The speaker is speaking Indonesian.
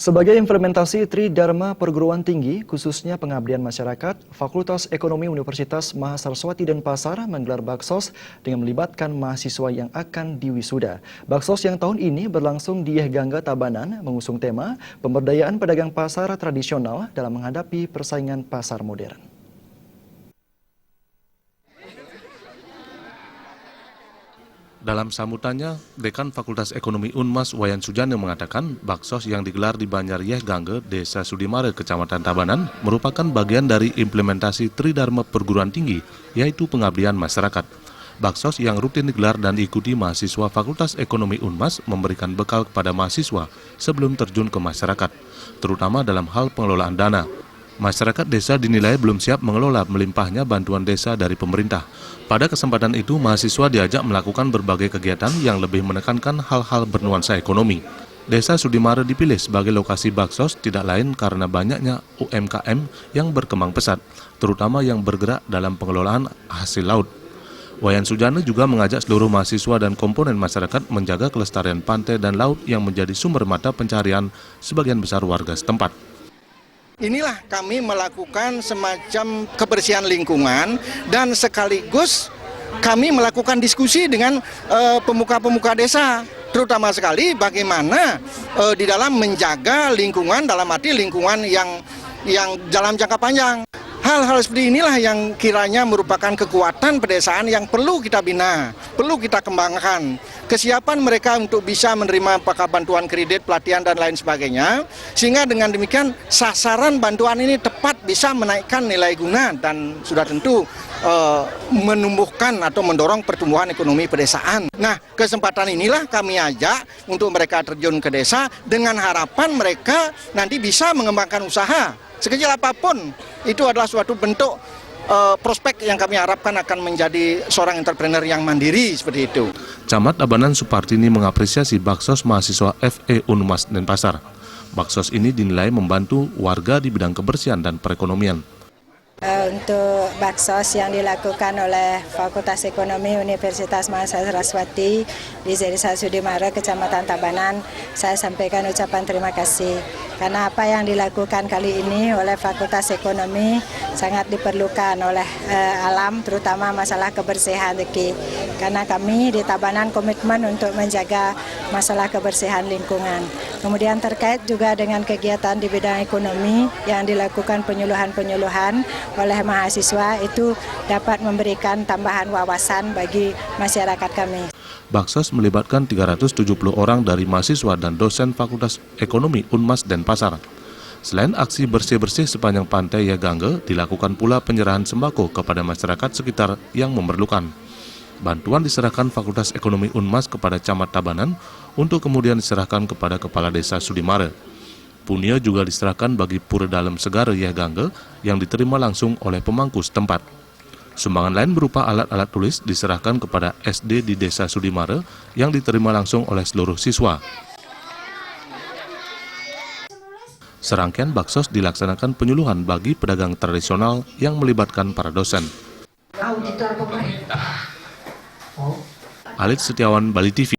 Sebagai implementasi Tridharma Perguruan Tinggi, khususnya pengabdian masyarakat, Fakultas Ekonomi Universitas Mahasiswati Denpasar menggelar baksos dengan melibatkan mahasiswa yang akan diwisuda. Baksos yang tahun ini berlangsung di Gangga Tabanan mengusung tema pemberdayaan pedagang pasar tradisional dalam menghadapi persaingan pasar modern. Dalam sambutannya, Dekan Fakultas Ekonomi Unmas Wayan Sujana mengatakan baksos yang digelar di Banjar Gangga, Desa Sudimare, Kecamatan Tabanan merupakan bagian dari implementasi Tridharma Perguruan Tinggi, yaitu pengabdian masyarakat. Baksos yang rutin digelar dan diikuti mahasiswa Fakultas Ekonomi Unmas memberikan bekal kepada mahasiswa sebelum terjun ke masyarakat, terutama dalam hal pengelolaan dana. Masyarakat desa dinilai belum siap mengelola melimpahnya bantuan desa dari pemerintah. Pada kesempatan itu, mahasiswa diajak melakukan berbagai kegiatan yang lebih menekankan hal-hal bernuansa ekonomi. Desa Sudimare dipilih sebagai lokasi baksos tidak lain karena banyaknya UMKM yang berkembang pesat, terutama yang bergerak dalam pengelolaan hasil laut. Wayan Sujana juga mengajak seluruh mahasiswa dan komponen masyarakat menjaga kelestarian pantai dan laut yang menjadi sumber mata pencarian sebagian besar warga setempat. Inilah kami melakukan semacam kebersihan lingkungan dan sekaligus kami melakukan diskusi dengan pemuka-pemuka desa, terutama sekali bagaimana di dalam menjaga lingkungan, dalam arti lingkungan yang dalam jangka panjang. Hal-hal seperti inilah yang kiranya merupakan kekuatan pedesaan yang perlu kita bina, perlu kita kembangkan. Kesiapan mereka untuk bisa menerima apakah bantuan kredit, pelatihan, dan lain sebagainya. Sehingga dengan demikian sasaran bantuan ini tepat bisa menaikkan nilai guna dan sudah tentu menumbuhkan atau mendorong pertumbuhan ekonomi pedesaan. Nah, kesempatan inilah kami ajak untuk mereka terjun ke desa dengan harapan mereka nanti bisa mengembangkan usaha. Sekecil apapun, itu adalah suatu bentuk prospek yang kami harapkan akan menjadi seorang entrepreneur yang mandiri seperti itu. Camat Tabanan Supartini mengapresiasi baksos mahasiswa FE Unmas Denpasar. Baksos ini dinilai membantu warga di bidang kebersihan dan perekonomian. Untuk baksos yang dilakukan oleh Fakultas Ekonomi Universitas Mahasiswati di Desa Sudimare, Kecamatan Tabanan, saya sampaikan ucapan terima kasih. Karena apa yang dilakukan kali ini oleh Fakultas Ekonomi sangat diperlukan oleh alam, terutama masalah kebersihan. Karena kami di Tabanan komitmen untuk menjaga masalah kebersihan lingkungan. Kemudian terkait juga dengan kegiatan di bidang ekonomi yang dilakukan penyuluhan-penyuluhan oleh mahasiswa itu dapat memberikan tambahan wawasan bagi masyarakat kami. Baksos melibatkan 370 orang dari mahasiswa dan dosen Fakultas Ekonomi Unmas Denpasar. Selain aksi bersih-bersih sepanjang pantai Gangga, dilakukan pula penyerahan sembako kepada masyarakat sekitar yang memerlukan. Bantuan diserahkan Fakultas Ekonomi Unmas kepada Camat Tabanan untuk kemudian diserahkan kepada Kepala Desa Sudimare. Punia juga diserahkan bagi Pura Dalam Segara Gangga yang diterima langsung oleh pemangku setempat. Sumbangan lain berupa alat-alat tulis diserahkan kepada SD di Desa Sudimare yang diterima langsung oleh seluruh siswa. Serangkaian baksos dilaksanakan penyuluhan bagi pedagang tradisional yang melibatkan para dosen. Auditor pemerintah. Alex Setiawan, Bali TV.